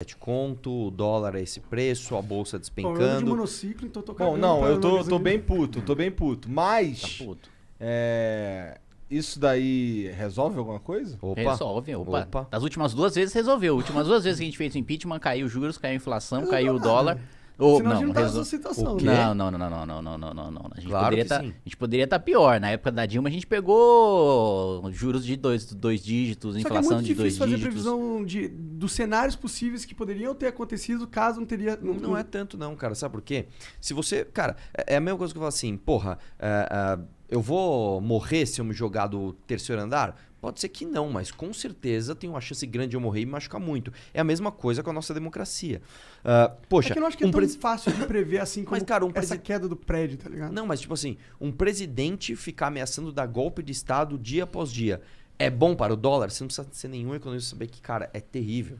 conto, o dólar a esse preço, a bolsa Bom, eu ando de despencando. monociclo, então tô Bom, cagando não, pra eu tô análise. bem puto, mas Tá puto. isso daí resolve alguma coisa? Opa, Resolve, opa. opa. Das últimas 2 vezes resolveu. Últimas 2 vezes que a gente fez o impeachment, caiu os juros, caiu a inflação, caiu o dólar. Ou, Senão a gente não tá nessa resol- situação, O quê? né? Não. A gente Claro poderia que tá, sim. a gente poderia estar pior. Na época da Dilma a gente pegou juros de dois dígitos, Só que é inflação muito de 2 difícil fazer dígitos. previsão dos cenários possíveis que poderiam ter acontecido caso não teria... Não é tanto não, cara. Sabe por quê? Se você... Cara, é a mesma coisa que eu falo assim, porra, eu vou morrer se eu me jogar do terceiro andar? Pode ser que não, mas com certeza tem uma chance grande de eu morrer e me machucar muito. É a mesma coisa com a nossa democracia. Poxa, É que eu não acho que é tão fácil de prever assim como Mas, cara, essa queda do prédio, tá ligado? Não, mas tipo assim, um presidente ficar ameaçando dar golpe de Estado dia após dia é bom para o dólar? Você não precisa ser nenhum economista saber que, cara, é terrível.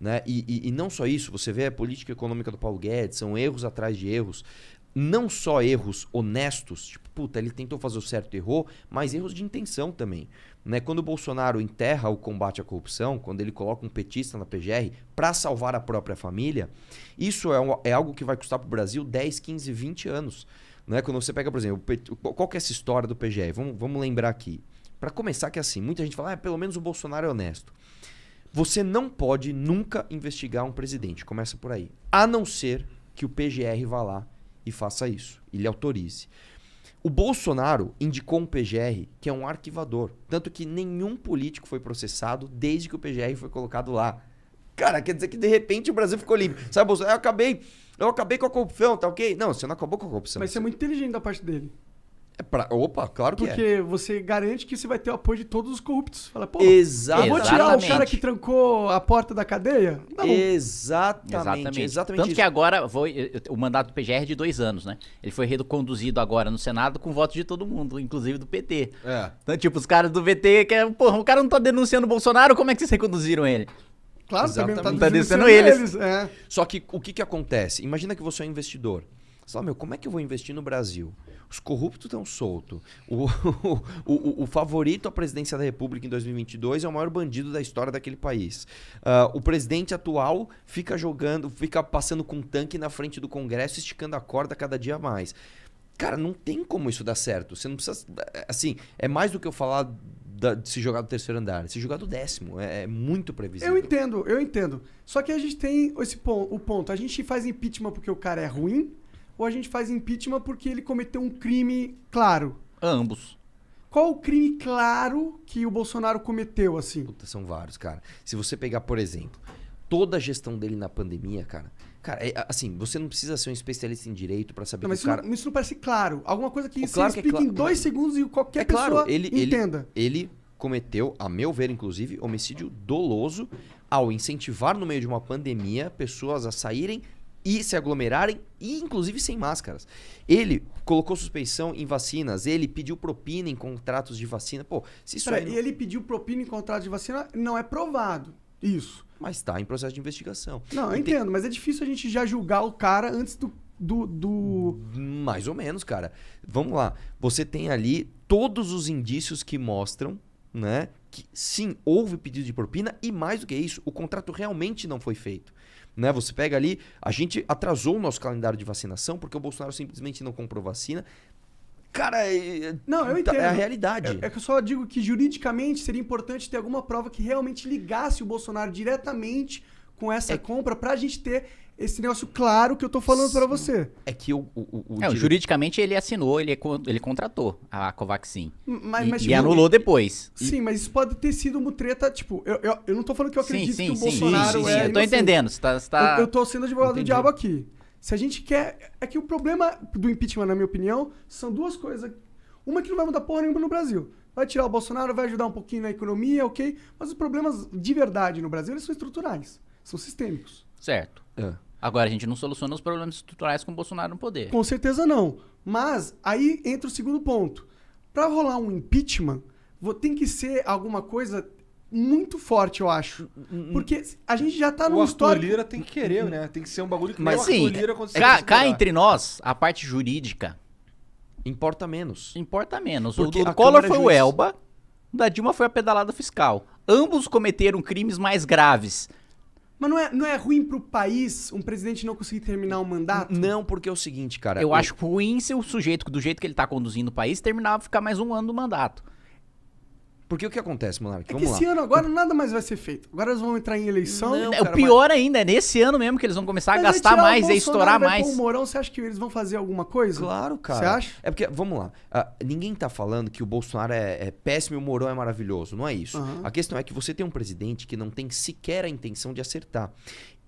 Né? E não só isso, você vê a política econômica do Paulo Guedes, são erros atrás de erros. Não só erros honestos, tipo, puta, ele tentou fazer o certo e errou, mas erros de intenção também. Né? Quando o Bolsonaro enterra o combate à corrupção, quando ele coloca um petista na PGR para salvar a própria família, isso é algo que vai custar para o Brasil 10, 15, 20 anos. Né? Quando você pega, por exemplo, qual que é essa história do PGR? Vamos lembrar aqui. Para começar que é assim, muita gente fala, pelo menos o Bolsonaro é honesto. Você não pode nunca investigar um presidente, começa por aí. A não ser que o PGR vá lá e faça isso, ele autorize. O Bolsonaro indicou um PGR que é um arquivador. Tanto que nenhum político foi processado desde que o PGR foi colocado lá. Cara, quer dizer que de repente o Brasil ficou limpo. Sabe, Bolsonaro, eu acabei com a corrupção, tá ok? Não, você não acabou com a corrupção. Mas isso é muito inteligente da parte dele. Opa, claro que Porque você garante que você vai ter o apoio de todos os corruptos. Fala, pô, Exatamente. eu vou tirar o cara que trancou a porta da cadeia? Não. Exatamente Tanto isso. que agora o mandato do PGR é de 2 anos, né? Ele foi reconduzido agora no Senado com voto de todo mundo, inclusive do PT. Então, tipo, os caras do PT, porra, o cara não tá denunciando o Bolsonaro, como é que vocês reconduziram ele? Claro, também não tá Exatamente. denunciando eles. É. Só que o que acontece? Imagina que você é um investidor. Você fala, como é que eu vou investir no Brasil? Os corruptos estão soltos. O favorito à presidência da República em 2022 é o maior bandido da história daquele país. O presidente atual fica passando com um tanque na frente do Congresso, esticando a corda cada dia mais. Cara, não tem como isso dar certo. Você não precisa... Assim, é mais do que eu falar de se jogar do terceiro andar. Se jogar do 10º. É muito previsível. Eu entendo. Só que a gente tem o ponto. A gente faz impeachment porque o cara é ruim ou a gente faz impeachment porque ele cometeu um crime claro? Ambos. Qual o crime claro que o Bolsonaro cometeu, assim? Puta, são vários, cara. Se você pegar, por exemplo, toda a gestão dele na pandemia, cara, assim, você não precisa ser um especialista em direito pra saber Não, mas que o cara... isso não parece claro. Alguma coisa que você Claro que é explica em claro. 2 segundos e qualquer É claro, pessoa entenda. ele cometeu, a meu ver, inclusive, homicídio doloso ao incentivar no meio de uma pandemia pessoas a saírem e se aglomerarem, e inclusive sem máscaras. Ele colocou suspeição em vacinas, ele pediu propina em contratos de vacina. Pô, se isso aí... E ele pediu propina em contrato de vacina, não é provado. Isso. Mas está em processo de investigação. Não, eu entendo, mas é difícil a gente já julgar o cara antes do... Mais ou menos, cara. Vamos lá. Você tem ali todos os indícios que mostram, né, que sim, houve pedido de propina e mais do que isso, o contrato realmente não foi feito. Né? Você pega ali, a gente atrasou o nosso calendário de vacinação porque o Bolsonaro simplesmente não comprou vacina. Cara, Não, eu entendo. É a realidade. É que eu só digo que juridicamente seria importante ter alguma prova que realmente ligasse o Bolsonaro diretamente com essa compra pra gente ter esse negócio claro que eu tô falando pra você. É que juridicamente ele assinou, ele contratou a Covaxin. Mas, e anulou depois. Sim, mas isso pode ter sido uma treta, tipo, eu não tô falando que eu acredito que o Sim, Bolsonaro eu tô inocente. entendendo. Eu tô sendo advogado do diabo aqui. Se a gente quer... É que o problema do impeachment, na minha opinião, são 2 coisas. Uma que não vai mudar porra nenhuma no Brasil. Vai tirar o Bolsonaro, vai ajudar um pouquinho na economia, ok? Mas os problemas de verdade no Brasil, eles são estruturais. São sistêmicos. Certo. Agora, a gente não soluciona os problemas estruturais com o Bolsonaro no poder. Com certeza não. Mas aí entra o segundo ponto. Pra rolar um impeachment, tem que ser alguma coisa muito forte, eu acho. Porque a gente já tá num histórico... O Arthur Lira tem que querer, né? Tem que ser um bagulho que Mas nem o sim, Arthur Lira consegue cá segurar. entre nós, a parte jurídica importa menos. importa menos. Porque O do a Collor Câmara foi o Juiz- Elba, o da Dilma foi a pedalada fiscal. Ambos cometeram crimes mais graves. Mas não é ruim pro país um presidente não conseguir terminar um mandato? Não, porque é o seguinte, cara. Eu acho ruim se o sujeito, do jeito que ele tá conduzindo o país, terminar, ficar mais um ano no mandato. Porque o que acontece, Monark? É que esse ano agora nada mais vai ser feito. Agora eles vão entrar em eleição. Não, O cara, pior ainda, é nesse ano mesmo que eles vão começar a Mas vai gastar tirar o mais, a Bolsonaro, estourar vai mais. pôr o Mourão, você acha que eles vão fazer alguma coisa? Claro, cara. Você acha? É porque, vamos lá, ninguém tá falando que o Bolsonaro é péssimo e o Mourão é maravilhoso, não é isso. Uhum. A questão é que você tem um presidente que não tem sequer a intenção de acertar.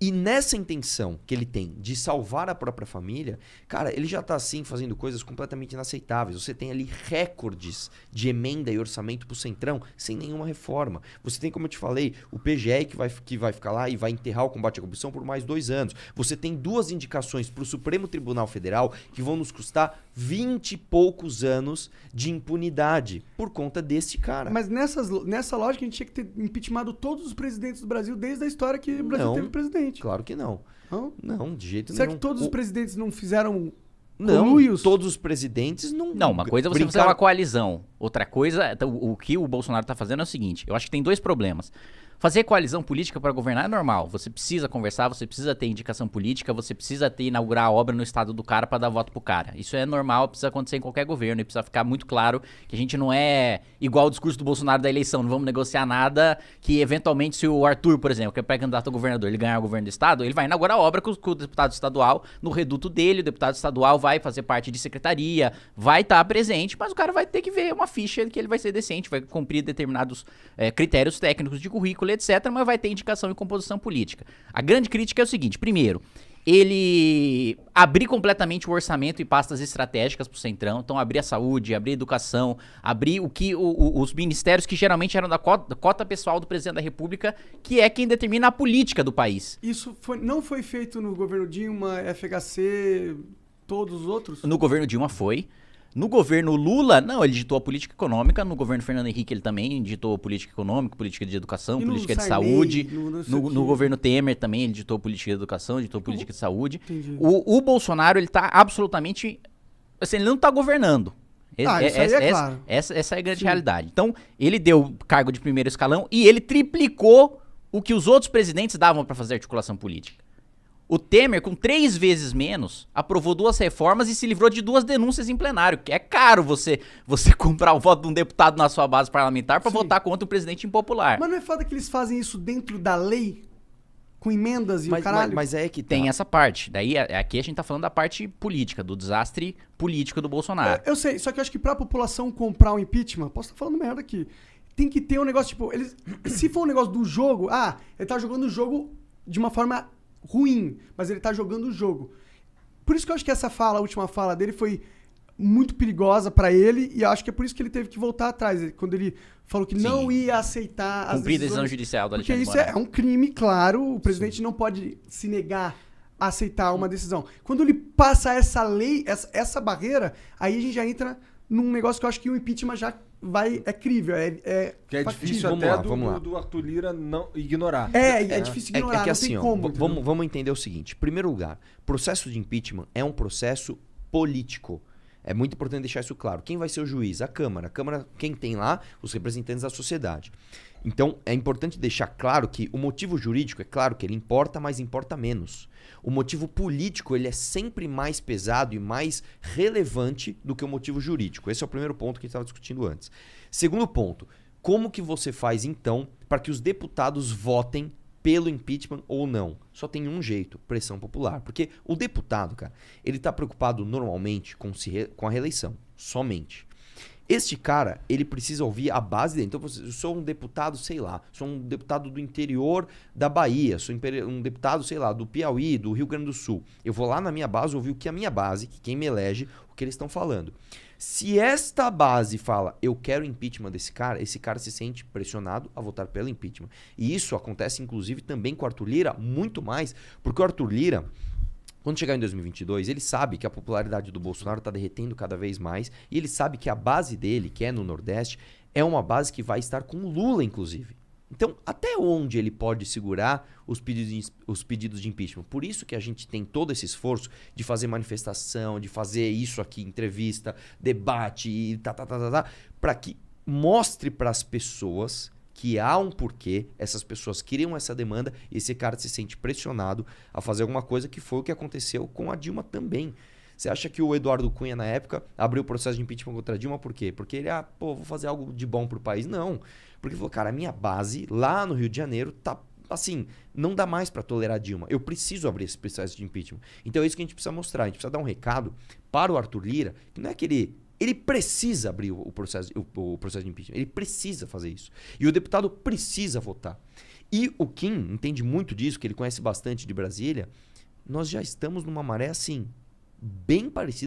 E nessa intenção que ele tem de salvar a própria família, cara, ele já tá assim fazendo coisas completamente inaceitáveis. Você tem ali recordes de emenda e orçamento pro Centrão sem nenhuma reforma. Você tem, como eu te falei, o PGR que vai ficar lá e vai enterrar o combate à corrupção por mais 2 anos. Você tem 2 indicações pro Supremo Tribunal Federal que vão nos custar 20 e poucos anos de impunidade por conta desse cara. Mas nessa lógica a gente tinha que ter impeachmentado todos os presidentes do Brasil desde a história que o Brasil Não. teve presidente. Claro que não. Não? Não, de jeito Será nenhum. que todos os presidentes não fizeram Não, conluios? todos os presidentes não... Não, uma coisa é você fazer uma coalizão. Outra coisa, o que o Bolsonaro tá fazendo é o seguinte, eu acho que tem 2 problemas. Fazer coalizão política para governar é normal. Você precisa conversar, você precisa ter indicação política, você precisa inaugurar a obra no estado do cara para dar voto pro cara. Isso é normal, precisa acontecer em qualquer governo e precisa ficar muito claro que a gente não é igual o discurso do Bolsonaro da eleição, não vamos negociar nada que eventualmente se o Arthur, por exemplo, que é pré-candidato a governador, ele ganhar o governo do estado, ele vai inaugurar a obra com o deputado estadual no reduto dele, o deputado estadual vai fazer parte de secretaria, vai estar presente, mas o cara vai ter que ver uma ficha que ele vai ser decente, vai cumprir determinados critérios técnicos de currículo, etc., mas vai ter indicação e composição política. A grande crítica é o seguinte, primeiro, ele abrir completamente o orçamento e pastas estratégicas pro Centrão, então abrir a saúde, abrir a educação, abrir os ministérios que geralmente eram da cota pessoal do presidente da República, que é quem determina a política do país. Isso não foi feito no governo Dilma, FHC, todos os outros? No governo Dilma foi. No governo Lula, não, ele ditou a política econômica. No governo Fernando Henrique, ele também ditou política econômica, política de educação, E no política de Sarney, saúde. no No governo Temer também, ele ditou política de educação, ditou política de saúde. Entendi. O Bolsonaro, ele tá absolutamente... Assim, ele não tá governando. Isso aí é claro. Essa é a grande realidade. Então, ele deu cargo de primeiro escalão e ele triplicou o que os outros presidentes davam para fazer articulação política. O Temer, com 3 vezes menos, aprovou 2 reformas e se livrou de 2 denúncias em plenário, que é caro você comprar o voto de um deputado na sua base parlamentar para votar contra um presidente impopular. Mas não é foda que eles fazem isso dentro da lei? Com emendas e o caralho? Mas é que tá. Tem essa parte. Daí, aqui a gente tá falando da parte política, do desastre político do Bolsonaro. Eu sei, só que eu acho que pra população comprar o impeachment, posso estar falando merda aqui, tem que ter um negócio, tipo, se for um negócio do jogo, ele tá jogando o jogo de uma forma ruim, mas ele tá jogando o jogo. Por isso que eu acho que a última fala dele foi muito perigosa pra ele, e eu acho que é por isso que ele teve que voltar atrás, quando ele falou que não ia aceitar as Cumprir a decisão judicial do porque Alexandre isso é um crime, claro, o presidente não pode se negar a aceitar uma decisão. Quando ele passa essa lei, essa barreira, aí a gente já entra num negócio que eu acho que o impeachment já é crível, que é factível. difícil Vamos até lá. do Arthur Lira não ignorar. É difícil ignorar, que não assim, tem ó, como. entendeu? vamos entender o seguinte. Em primeiro lugar, processo de impeachment é um processo político. É muito importante deixar isso claro. Quem vai ser o juiz? A Câmara. A Câmara, quem tem lá? Os representantes da sociedade. Então, é importante deixar claro que o motivo jurídico, é claro que ele importa, mas importa menos. O motivo político, ele é sempre mais pesado e mais relevante do que o motivo jurídico. Esse é o primeiro ponto que a gente estava discutindo antes. Segundo ponto, como que você faz, então, para que os deputados votem pelo impeachment ou não? Só tem um jeito, pressão popular. Porque o deputado, cara, ele tá preocupado normalmente com a reeleição, somente. Este cara, ele precisa ouvir a base dele. Então, eu sou um deputado, sei lá, sou um deputado do interior da Bahia, sou um deputado, sei lá, do Piauí, do Rio Grande do Sul. Eu vou lá na minha base ouvir o que a minha base, que quem me elege, o que eles estão falando. Se esta base fala, eu quero impeachment desse cara, esse cara se sente pressionado a votar pelo impeachment. E isso acontece, inclusive, também com o Arthur Lira, muito mais, porque o Arthur Lira, quando chegar em 2022, ele sabe que a popularidade do Bolsonaro está derretendo cada vez mais e ele sabe que a base dele, que é no Nordeste, é uma base que vai estar com o Lula, inclusive. Então, até onde ele pode segurar os pedidos de impeachment? Por isso que a gente tem todo esse esforço de fazer manifestação, de fazer isso aqui, entrevista, debate, para que mostre para as pessoas que há um porquê, essas pessoas criam essa demanda e esse cara se sente pressionado a fazer alguma coisa, que foi o que aconteceu com a Dilma também. Você acha que o Eduardo Cunha, na época, abriu o processo de impeachment contra a Dilma por quê? Porque ele, vou fazer algo de bom pro país? Não. Porque ele falou, cara, a minha base lá no Rio de Janeiro tá assim, não dá mais para tolerar a Dilma. Eu preciso abrir esse processo de impeachment. Então é isso que a gente precisa mostrar. A gente precisa dar um recado para o Arthur Lira, que não é que ele precisa abrir o processo de impeachment. Ele precisa fazer isso. E o deputado precisa votar. E o Kim entende muito disso, que ele conhece bastante de Brasília. Nós já estamos numa maré assim, bem parecida